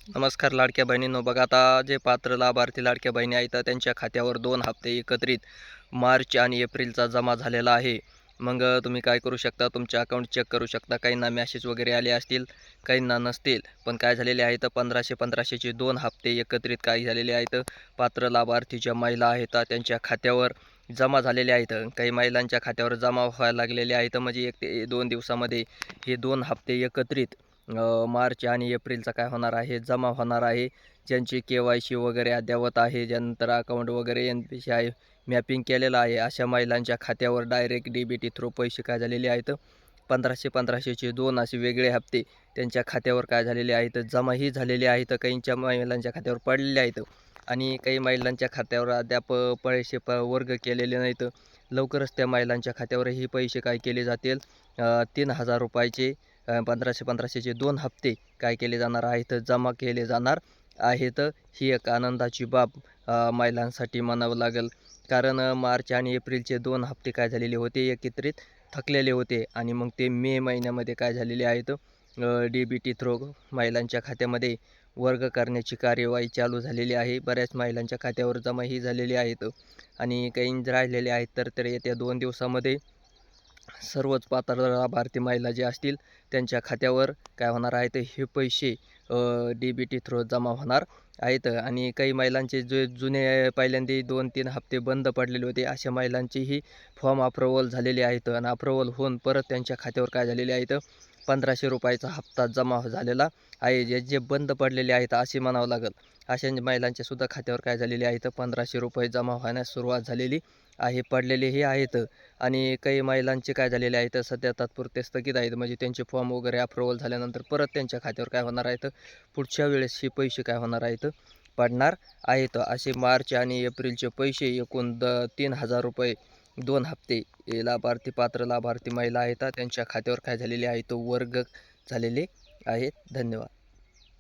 नमस्कार लाडक्या बहिणींनो, बघा आता जे पात्र लाभार्थी लाडक्या बहिणी आहेत त्यांच्या खात्यावर 2 हप्ते एकत्रित मार्च आणि एप्रिलचा जमा झालेला आहे. मग तुम्ही काय करू शकता, तुमचे अकाउंट चेक करू शकता. काहींना मॅसेज वगैरे आले असतील, काहींना नसतील. पण काय झालेले आहेत 1500-1500चे 2 हप्ते एकत्रित काय झालेले आहेत, पात्र लाभार्थी ज्या महिला आहेत त्यांच्या खात्यावर जमा झालेले आहेत. काही महिलांच्या खात्यावर जमा व्हायला लागलेले आहेत, म्हणजे 1 ते 2 दिवसामध्ये हे 2 हप्ते एकत्रित मार्च आणि एप्रिलचा काय होणार आहे, जमा होणार आहे. ज्यांची KYC वगैरे अद्ययावत आहे, ज्यानंतर अकाउंट वगैरे NPCI मॅपिंग केलेलं आहे, अशा महिलांच्या खात्यावर डायरेक्ट DBT थ्रू पैसे काय झालेले आहेत, 1500-1500चे 2 असे वेगळे हप्ते त्यांच्या खात्यावर काय झालेले आहेत, जमाही झालेले आहेत. काहींच्या महिलांच्या खात्यावर पडलेले आहेत आणि काही महिलांच्या खात्यावर अद्याप पैसे वर्ग केलेले नाहीत. लवकरच त्या महिलांच्या खात्यावरही पैसे काय केले जातील, 3000 रुपयाचे 1500-1500चे 2 हप्ते काय केले जाणार आहेत, जमा केले जाणार आहेत. ही एक आनंदाची बाब महिलांसाठी म्हणावं लागेल. कारण मार्च आणि एप्रिलचे 2 हप्ते काय झालेले होते, एकत्रित थकलेले होते आणि मग ते मे महिन्यामध्ये काय झालेले आहेत, DBT थ्रू महिलांच्या खात्यामध्ये वर्ग करण्याची कार्यवाही चालू झालेली आहे. बऱ्याच महिलांच्या खात्यावर जमाही झालेली आहेत आणि काही राहिलेले आहेत तर येत्या 2 दिवसामध्ये सर्वच पात्र लाभार्थी महिला जे असतील त्यांच्या खात्यावर काय होणार आहेत, हे पैसे DBT थ्रू जमा होणार आहेत. आणि काही महिलांचे जे जुने पहिल्यांदा 2-3 हप्ते बंद पडलेले होते, अशा महिलांचेही फॉर्म अप्रूव्हल झालेले आहेत आणि अप्रूव्हल होऊन परत त्यांच्या खात्यावर काय झालेले आहेत, 1500 रुपयाचा हप्ता जमा झालेला आहे. जे बंद पडलेले आहेत असे म्हणावं लागेल, अशा महिलांच्या सुद्धा खात्यावर काय झालेले आहेत, 1500 रुपये जमा होण्यास सुरुवात झालेली आहे, पडलेलेही आहेत. आणि काही महिलांचे काय झालेले आहेत, सध्या तात्पुरते स्थगित आहेत, म्हणजे त्यांचे फॉर्म वगैरे अप्रूव्हल झाल्यानंतर परत त्यांच्या खात्यावर काय होणार आहेत, पुढच्या वेळेस हे पैसे काय होणार आहेत, पडणार आहेत. असे मार्च आणि एप्रिलचे पैसे एकूण 3000 रुपये 2 हप्ते लाभार्थी पात्र लाभार्थी महिला आहेत त्यांच्या खात्यावर काय झालेले आहेत, वर्ग झालेले आहेत. धन्यवाद.